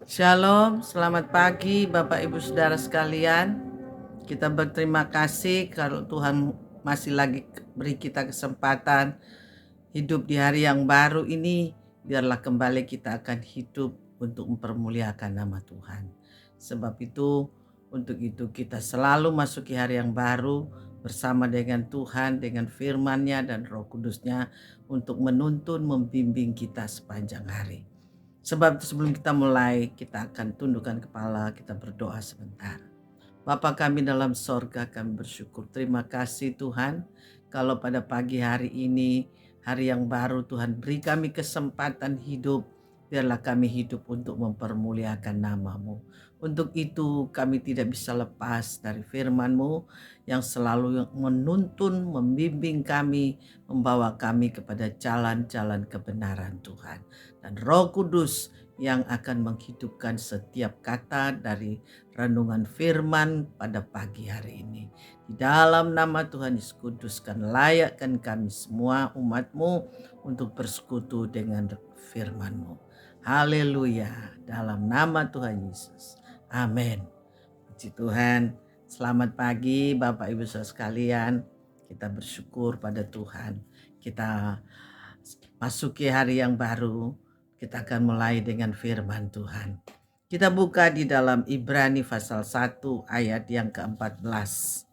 Shalom, selamat pagi Bapak Ibu Saudara sekalian. Kita berterima kasih kalau Tuhan masih lagi beri kita kesempatan hidup di hari yang baru ini. Biarlah kembali kita akan hidup untuk mempermuliakan nama Tuhan. Sebab itu, untuk itu kita selalu masuki hari yang baru bersama dengan Tuhan, dengan firman-Nya dan Roh Kudus-Nya untuk menuntun, membimbing kita sepanjang hari. Sebab sebelum kita mulai, kita akan tundukkan kepala, kita berdoa sebentar. Bapa kami dalam sorga, kami bersyukur. Terima kasih Tuhan, kalau pada pagi hari ini, hari yang baru Tuhan beri kami kesempatan hidup. Biarlah kami hidup untuk mempermuliakan nama-Mu. Untuk itu kami tidak bisa lepas dari firman-Mu yang selalu menuntun, membimbing kami, membawa kami kepada jalan-jalan kebenaran Tuhan. Dan Roh Kudus yang akan menghidupkan setiap kata dari renungan firman pada pagi hari ini. Di dalam nama Tuhan Yesus Kuduskan, layakkan kami semua umat-Mu untuk bersekutu dengan firman-Mu. Haleluya, dalam nama Tuhan Yesus. Amin. Puji Tuhan. Selamat pagi Bapak Ibu Saudara sekalian. Kita bersyukur pada Tuhan. Kita masuki hari yang baru. Kita akan mulai dengan firman Tuhan. Kita buka di dalam Ibrani pasal 1 ayat yang ke-14.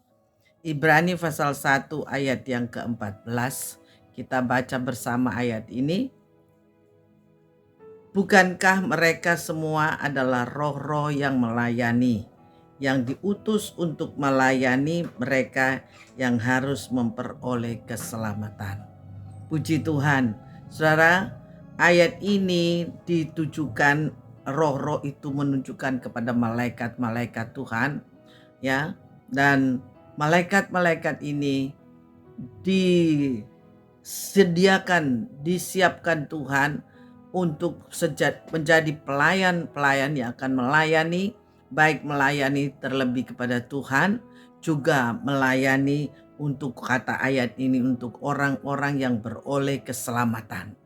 Ibrani pasal 1 ayat yang ke-14. Kita baca bersama ayat ini. Bukankah mereka semua adalah roh-roh yang melayani, yang diutus untuk melayani mereka yang harus memperoleh keselamatan. Puji Tuhan, saudara, ayat ini ditujukan, roh-roh itu menunjukkan kepada malaikat-malaikat Tuhan, ya, dan malaikat-malaikat ini disiapkan Tuhan untuk menjadi pelayan-pelayan yang akan melayani, baik melayani terlebih kepada Tuhan, juga melayani untuk kata ayat ini untuk orang-orang yang beroleh keselamatan.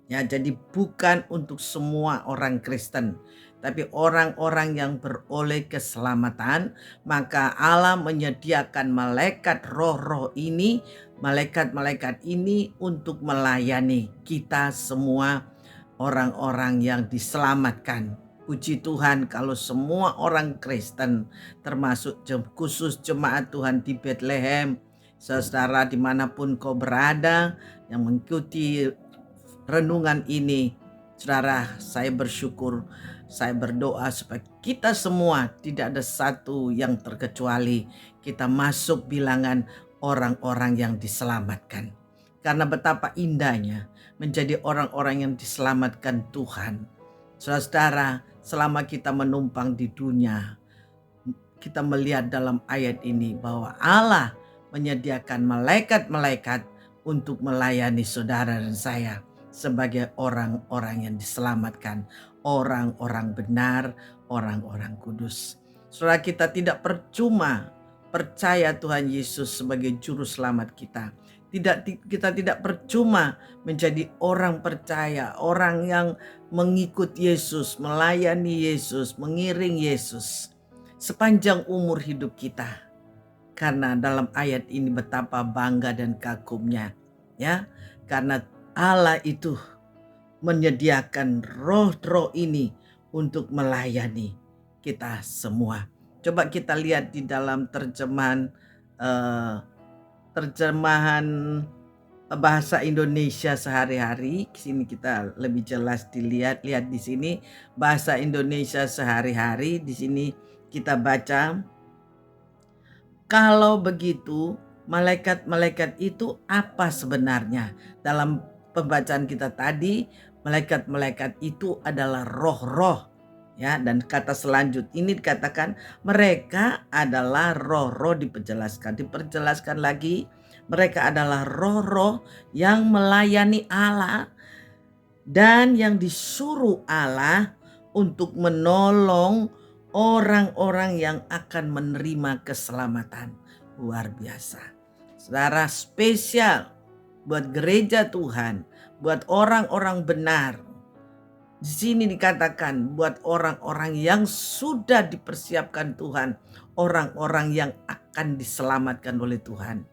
Ya, jadi bukan untuk semua orang Kristen, tapi orang-orang yang beroleh keselamatan. Maka Allah menyediakan malaikat roh-roh ini, malaikat-malaikat ini untuk melayani kita semua orang-orang yang diselamatkan. Puji Tuhan kalau semua orang Kristen, termasuk khusus jemaat Tuhan di Bethlehem, saudara dimanapun kau berada yang mengikuti renungan ini, saudara, saya bersyukur, saya berdoa supaya kita semua tidak ada satu yang terkecuali kita masuk bilangan orang-orang yang diselamatkan. Karena betapa indahnya menjadi orang-orang yang diselamatkan Tuhan. Saudara, selama kita menumpang di dunia, kita melihat dalam ayat ini bahwa Allah menyediakan malaikat-malaikat untuk melayani saudara dan saya sebagai orang-orang yang diselamatkan, orang-orang benar, orang-orang kudus. Saudara, kita tidak percuma percaya Tuhan Yesus sebagai juru selamat kita. Kita tidak percuma menjadi orang percaya, orang yang mengikut Yesus, melayani Yesus, mengiring Yesus sepanjang umur hidup kita. Karena dalam ayat ini betapa bangga dan kagumnya, ya, karena Allah itu menyediakan roh-roh ini untuk melayani kita semua. Coba kita lihat di dalam terjemahan bahasa Indonesia sehari-hari. Sini kita lebih jelas lihat di sini bahasa Indonesia sehari-hari. Di sini kita baca, kalau begitu malaikat-malaikat itu apa sebenarnya? Dalam pembacaan kita tadi, malaikat-malaikat itu adalah roh-roh, ya, dan kata selanjut ini dikatakan mereka adalah roh-roh, diperjelaskan lagi, mereka adalah roh-roh yang melayani Allah dan yang disuruh Allah untuk menolong orang-orang yang akan menerima keselamatan. Luar biasa. Saudara, spesial buat gereja Tuhan, buat orang-orang benar, Di sini dikatakan buat orang-orang yang sudah dipersiapkan Tuhan, orang-orang yang akan diselamatkan oleh Tuhan.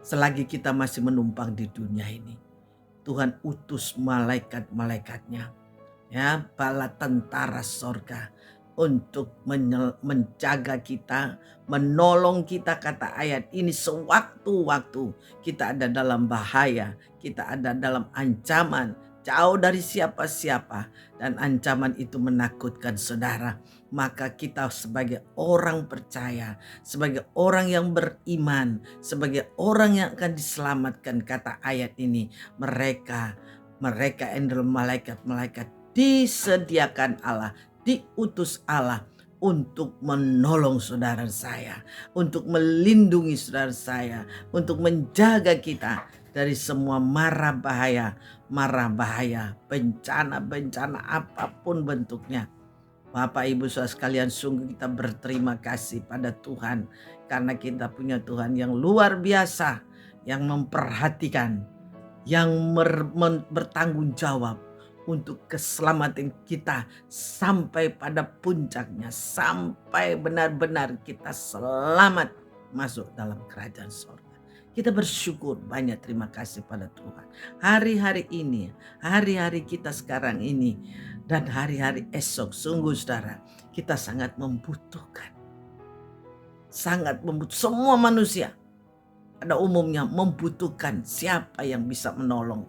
Selagi kita masih menumpang di dunia ini, Tuhan utus malaikat-malaikatnya, ya, bala tentara sorga untuk menjaga kita, menolong kita, kata ayat ini, sewaktu-waktu kita ada dalam bahaya, kita ada dalam ancaman, jauh dari siapa-siapa, dan ancaman itu menakutkan saudara. Maka kita sebagai orang percaya, sebagai orang yang beriman, sebagai orang yang akan diselamatkan, kata ayat ini, mereka adalah malaikat-malaikat disediakan Allah, diutus Allah untuk menolong saudara saya, untuk melindungi saudara saya, untuk menjaga kita dari semua mara bahaya, bencana apapun bentuknya. Bapak Ibu saudara sekalian, sungguh kita berterima kasih pada Tuhan karena kita punya Tuhan yang luar biasa, yang memperhatikan, yang bertanggung jawab untuk keselamatan kita sampai pada puncaknya, sampai benar-benar kita selamat masuk dalam kerajaan sorga. Kita bersyukur, banyak terima kasih pada Tuhan. Hari-hari ini, hari-hari kita sekarang ini, dan hari-hari esok, sungguh saudara, kita sangat membutuhkan. Semua manusia pada umumnya membutuhkan siapa yang bisa menolong,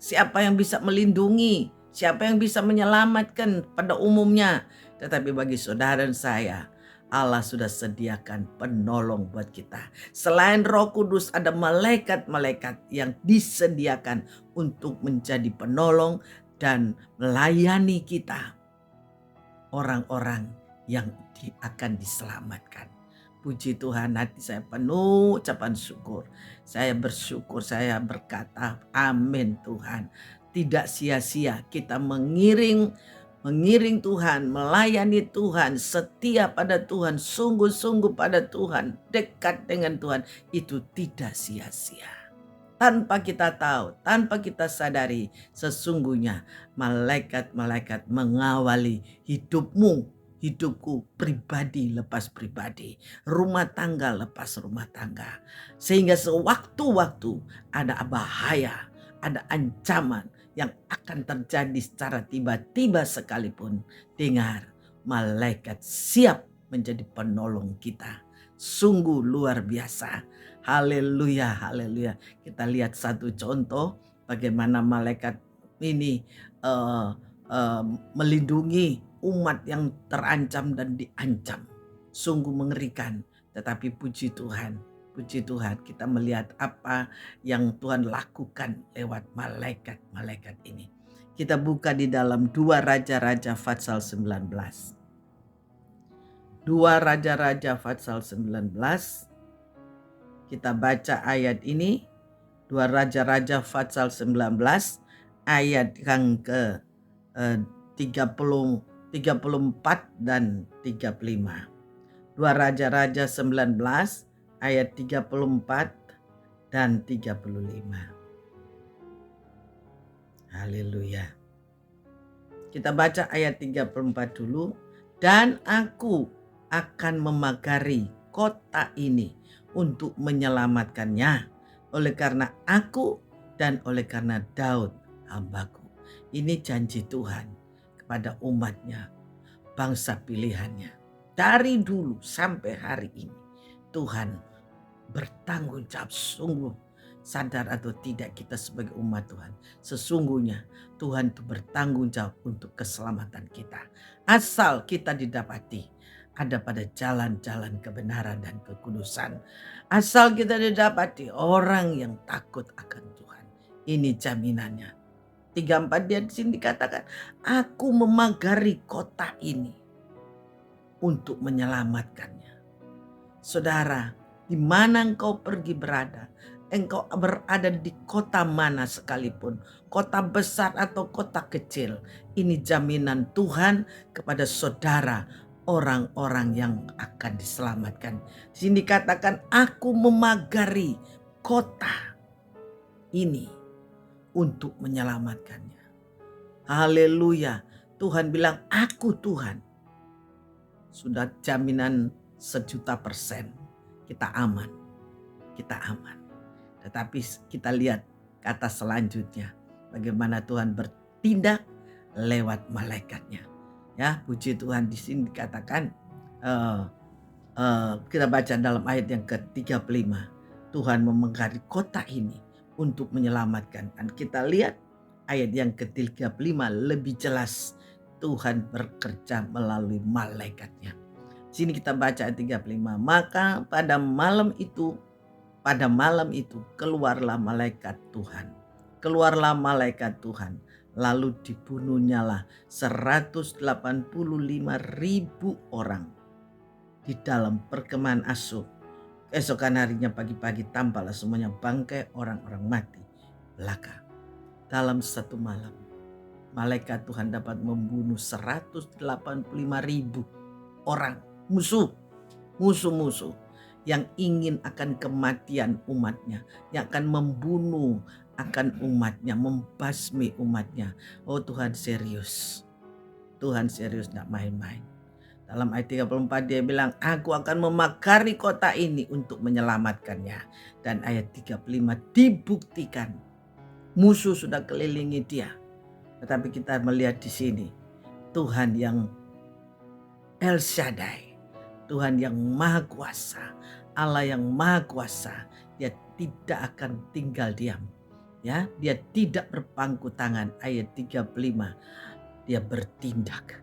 siapa yang bisa melindungi, siapa yang bisa menyelamatkan pada umumnya. Tetapi bagi saudara dan saya, Allah sudah sediakan penolong buat kita. Selain Roh Kudus, ada malaikat-malaikat yang disediakan untuk menjadi penolong dan melayani kita, orang-orang yang akan diselamatkan. Puji Tuhan, hati saya penuh ucapan syukur. Saya bersyukur, saya berkata amin Tuhan. Tidak sia-sia kita mengiring Tuhan, melayani Tuhan, setia pada Tuhan, sungguh-sungguh pada Tuhan, dekat dengan Tuhan, itu tidak sia-sia. Tanpa kita tahu, tanpa kita sadari, sesungguhnya malaikat-malaikat mengawali hidupku pribadi lepas pribadi, rumah tangga lepas rumah tangga. Sehingga sewaktu-waktu ada bahaya, ada ancaman yang akan terjadi secara tiba-tiba sekalipun, dengar, malaikat siap menjadi penolong kita. Sungguh luar biasa. Haleluya, haleluya. Kita lihat satu contoh bagaimana malaikat ini melindungi umat yang terancam dan diancam. Sungguh mengerikan, tetapi puji Tuhan kita melihat apa yang Tuhan lakukan lewat malaikat-malaikat ini. Kita buka di dalam 2 Raja-Raja pasal 19. 2 Raja-Raja pasal 19. Kita baca ayat ini, 2 Raja-Raja pasal 19 ayat yang ke 34 dan 35. 2 Raja-Raja 19 ayat 34 dan 35. Haleluya. Kita baca ayat 34 dulu. Dan aku akan memagari kota ini untuk menyelamatkannya, oleh karena aku dan oleh karena Daud hambaku. Ini janji Tuhan kepada umatnya, bangsa pilihannya. Dari dulu sampai hari ini, Tuhan bertanggung jawab. Sungguh, sadar atau tidak kita sebagai umat Tuhan, sesungguhnya Tuhan itu bertanggung jawab untuk keselamatan kita. Asal kita didapati ada pada jalan-jalan kebenaran dan kekudusan. Asal kita didapati orang yang takut akan Tuhan. Ini jaminannya. 34 dia di sini dikatakan, aku memagari kota ini untuk menyelamatkannya. Saudara, di mana engkau pergi berada, engkau berada di kota mana sekalipun, kota besar atau kota kecil, ini jaminan Tuhan kepada saudara, orang-orang yang akan diselamatkan. Di sini dikatakan, aku memagari kota ini untuk menyelamatkannya. Haleluya. Tuhan bilang, aku Tuhan. Sudah jaminan 1.000.000%. Kita aman. Kita aman. Tetapi kita lihat kata selanjutnya. Bagaimana Tuhan bertindak lewat malaikatnya. Ya, puji Tuhan, di sini dikatakan, kita baca dalam ayat yang ke-35. Tuhan memegari kota ini untuk menyelamatkan. Dan kita lihat ayat yang ke-35 lebih jelas. Tuhan bekerja melalui malaikatnya. Sini kita baca ayat 35. Maka pada malam itu keluarlah malaikat Tuhan. Keluarlah malaikat Tuhan. Lalu dibunuhnyalah 185.000 orang di dalam perkemahan Asyur. Keesokan harinya pagi-pagi tampaklah semuanya bangkai orang-orang mati belaka. Dalam satu malam, malaikat Tuhan dapat membunuh 185.000 orang, musuh-musuh yang ingin akan kematian umatnya, yang akan membunuh akan umatnya, membasmi umatnya. Oh, Tuhan serius. Tuhan serius, gak main-main. Dalam ayat 34 dia bilang, aku akan memagari kota ini untuk menyelamatkannya. Dan ayat 35 dibuktikan musuh sudah kelilingi dia. Tetapi kita melihat di sini Tuhan yang El Shaddai, Tuhan yang Maha Kuasa, Allah yang Maha Kuasa, dia tidak akan tinggal diam. Ya, dia tidak berpangku tangan. Ayat 35, dia bertindak.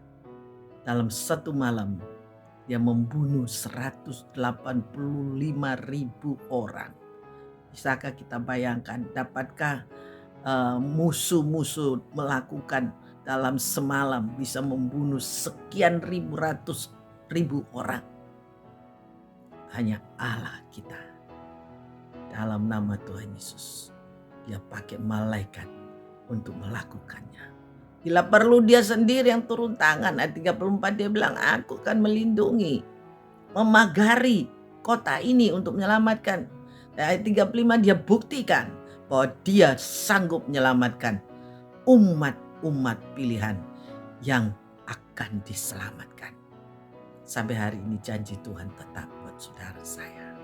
Dalam satu malam dia membunuh 185.000 orang. Bisakah kita bayangkan, dapatkah musuh-musuh melakukan dalam semalam bisa membunuh sekian ratus ribu orang? Hanya Allah kita. Dalam nama Tuhan Yesus, dia pakai malaikat untuk melakukannya. Bila perlu dia sendiri yang turun tangan. Ayat 34 dia bilang, aku akan melindungi, memagari kota ini untuk menyelamatkan. Dan ayat 35 dia buktikan bahwa dia sanggup menyelamatkan umat-umat pilihan yang akan diselamatkan. Sampai hari ini janji Tuhan tetap buat saudara saya.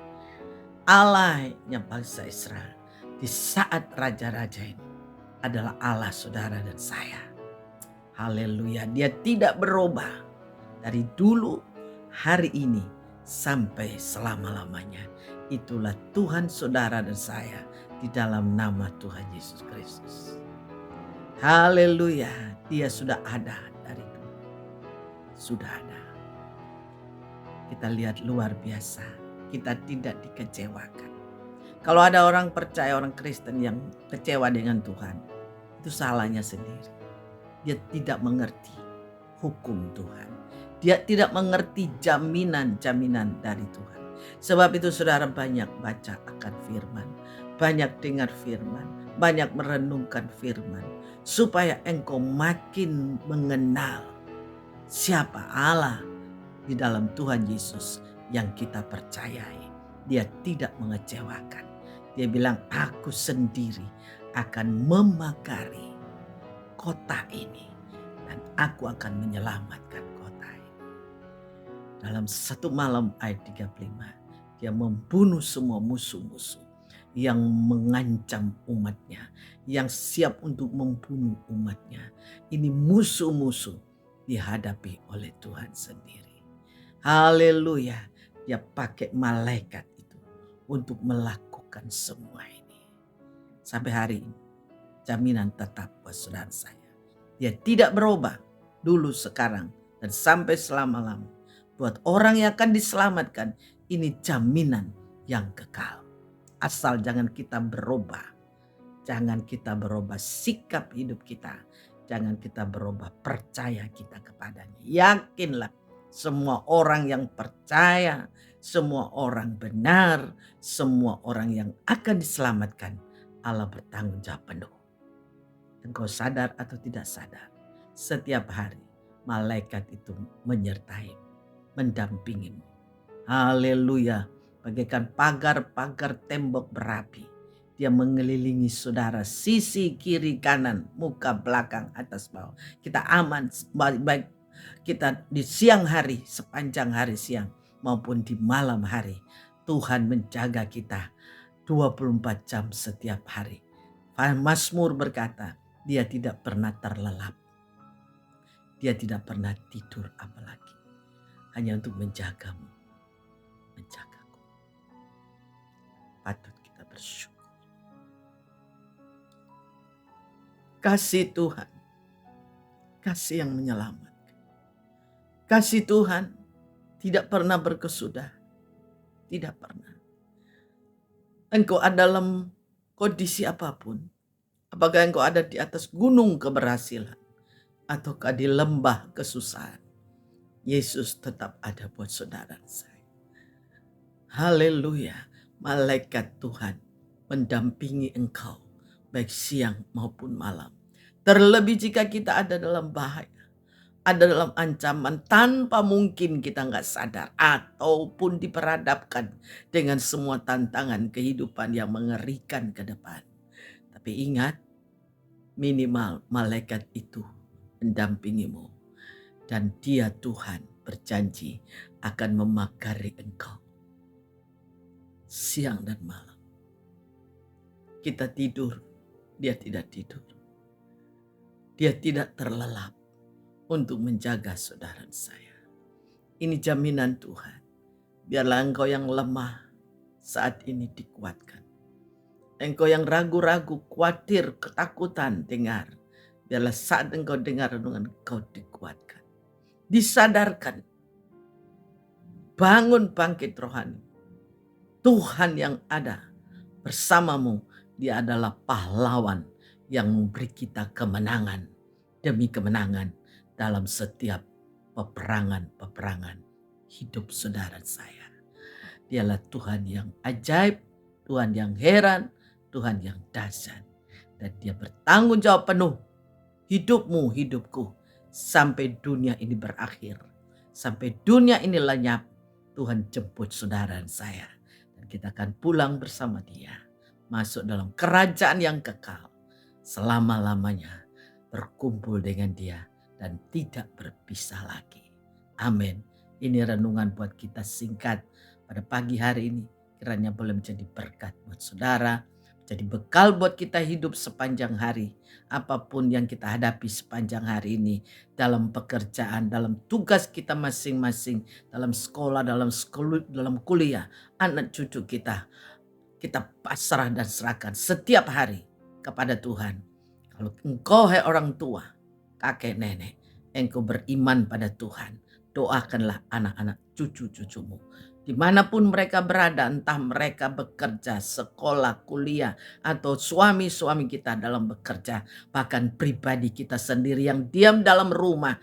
Allahnya bangsa Israel di saat raja-raja ini adalah Allah saudara dan saya. Haleluya, dia tidak berubah dari dulu, hari ini, sampai selama-lamanya. Itulah Tuhan saudara dan saya di dalam nama Tuhan Yesus Kristus. Haleluya, dia sudah ada dari dulu. Sudah ada. Kita lihat luar biasa, kita tidak dikecewakan. Kalau ada orang percaya, orang Kristen yang kecewa dengan Tuhan, itu salahnya sendiri. Dia tidak mengerti hukum Tuhan. Dia tidak mengerti jaminan-jaminan dari Tuhan. Sebab itu saudara banyak baca akan firman, banyak dengar firman, banyak merenungkan firman, supaya engkau makin mengenal siapa Allah di dalam Tuhan Yesus yang kita percayai. Dia tidak mengecewakan. Dia bilang, aku sendiri akan memagari kota ini dan aku akan menyelamatkan kota ini. Dalam satu malam ayat 35, dia membunuh semua musuh-musuh yang mengancam umatnya, yang siap untuk membunuh umatnya. Ini musuh-musuh dihadapi oleh Tuhan sendiri. Haleluya, dia pakai malaikat itu untuk melakukan semua ini. Sampai hari ini jaminan tetap buat saudara saya. Dia tidak berubah dulu, sekarang, dan sampai selama-lama. Buat orang yang akan diselamatkan, ini jaminan yang kekal. Asal jangan kita berubah. Jangan kita berubah sikap hidup kita. Jangan kita berubah percaya kita kepadanya. Yakinlah, semua orang yang percaya, semua orang benar, semua orang yang akan diselamatkan, Allah bertanggung jawab penuh. Engkau sadar atau tidak sadar, setiap hari malaikat itu menyertai, mendampingimu. Haleluya, bagaikan pagar-pagar tembok berapi Dia mengelilingi saudara sisi kiri kanan, muka belakang atas bawah. Kita aman baik kita di siang hari, sepanjang hari siang maupun di malam hari. Tuhan menjaga kita 24 jam setiap hari. Mazmur berkata, dia tidak pernah terlelap. Dia tidak pernah tidur apalagi. Hanya untuk menjagamu, menjagaku. Patut kita bersyukur. Kasih Tuhan, kasih yang menyelamatkan. Kasih Tuhan tidak pernah berkesudah. Tidak pernah. Engkau ada dalam kondisi apapun. Apakah engkau ada di atas gunung keberhasilan ataukah di lembah kesusahan, Yesus tetap ada buat saudara saya. Haleluya. Malaikat Tuhan mendampingi engkau baik siang maupun malam. Terlebih jika kita ada dalam bahaya, ada dalam ancaman tanpa mungkin kita nggak sadar, ataupun diperhadapkan dengan semua tantangan kehidupan yang mengerikan ke depan. Tapi ingat, minimal malaikat itu mendampingimu. Dan dia Tuhan berjanji akan memagari engkau siang dan malam. Kita tidur, dia tidak tidur. Dia tidak terlelap untuk menjaga saudara saya. Ini jaminan Tuhan. Biarlah engkau yang lemah saat ini dikuatkan. Engkau yang ragu-ragu, khawatir, ketakutan, dengar. Biarlah saat engkau dengar renungan, engkau dikuatkan. Disadarkan. Bangun bangkit rohani. Tuhan yang ada bersamamu, dia adalah pahlawan yang memberi kita kemenangan demi kemenangan dalam setiap peperangan hidup saudara saya. Dialah Tuhan yang ajaib, Tuhan yang heran, Tuhan yang dahsyat. Dan dia bertanggung jawab penuh hidupmu, hidupku, sampai dunia ini berakhir. Sampai dunia ini lenyap, Tuhan jemput saudara dan saya. Dan kita akan pulang bersama dia. Masuk dalam kerajaan yang kekal. Selama-lamanya berkumpul dengan dia dan tidak berpisah lagi. Amin. Ini renungan buat kita singkat pada pagi hari ini. Kiranya boleh menjadi berkat buat saudara. Jadi bekal buat kita hidup sepanjang hari. Apapun yang kita hadapi sepanjang hari ini. Dalam pekerjaan, dalam tugas kita masing-masing. Dalam sekolah, dalam kuliah. Anak cucu kita. Kita pasrah dan serahkan setiap hari kepada Tuhan. Kalau engkau hai orang tua, kakek nenek, engkau beriman pada Tuhan. Doakanlah anak-anak cucu-cucumu. Dimanapun mereka berada, entah mereka bekerja, sekolah, kuliah, atau suami-suami kita dalam bekerja. Bahkan pribadi kita sendiri yang diam dalam rumah.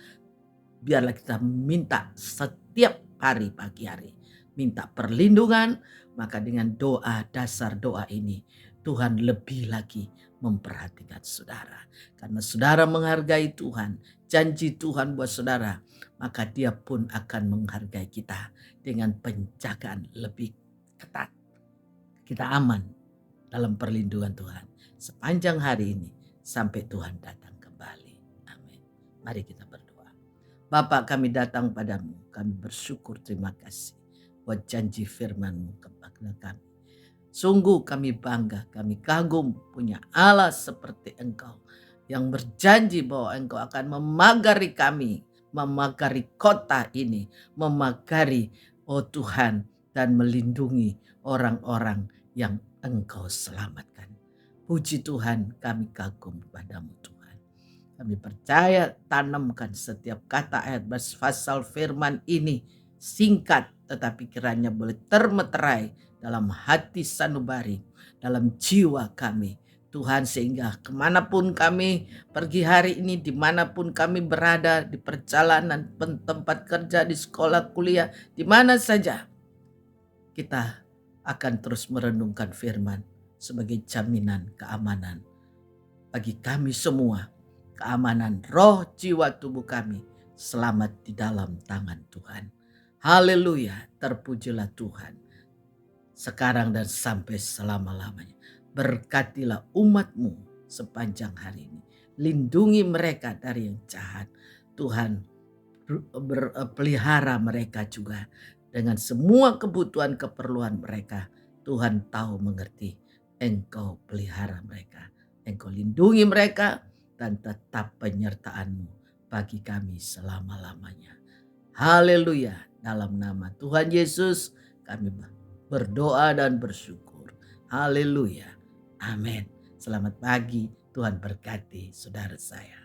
Biarlah kita minta setiap hari pagi hari. Minta perlindungan, maka dengan doa, dasar doa ini, Tuhan lebih lagi memperhatikan saudara. Karena saudara menghargai Tuhan, janji Tuhan buat saudara, maka dia pun akan menghargai kita dengan penjagaan lebih ketat. Kita aman dalam perlindungan Tuhan sepanjang hari ini sampai Tuhan datang kembali. Amin. Mari kita berdoa. Bapa, kami datang padamu, kami bersyukur, terima kasih buat janji firman-Mu kepada kami. Sungguh kami bangga, kami kagum punya Allah seperti Engkau yang berjanji bahwa Engkau akan memagari kami, memagari kota ini, memagari Tuhan, dan melindungi orang-orang yang Engkau selamatkan. Puji Tuhan, kami kagum padamu Tuhan. Kami percaya, tanamkan setiap kata ayat pasal firman ini singkat, tetapi kiranya boleh termeterai dalam hati sanubari, dalam jiwa kami. Tuhan, sehingga kemanapun kami pergi hari ini, dimanapun kami berada, di perjalanan, tempat kerja, di sekolah, kuliah, di mana saja, kita akan terus merenungkan firman sebagai jaminan keamanan bagi kami semua. Keamanan roh, jiwa, tubuh kami selamat di dalam tangan Tuhan. Haleluya, terpujilah Tuhan sekarang dan sampai selama-lamanya. Berkatilah umat-Mu sepanjang hari ini. Lindungi mereka dari yang jahat. Tuhan, pelihara mereka juga dengan semua kebutuhan keperluan mereka. Tuhan tahu mengerti. Engkau pelihara mereka. Engkau lindungi mereka dan tetap penyertaan-Mu bagi kami selama-lamanya. Haleluya. Dalam nama Tuhan Yesus kami berdoa dan bersyukur. Haleluya. Amin. Selamat pagi. Tuhan berkati saudara saya.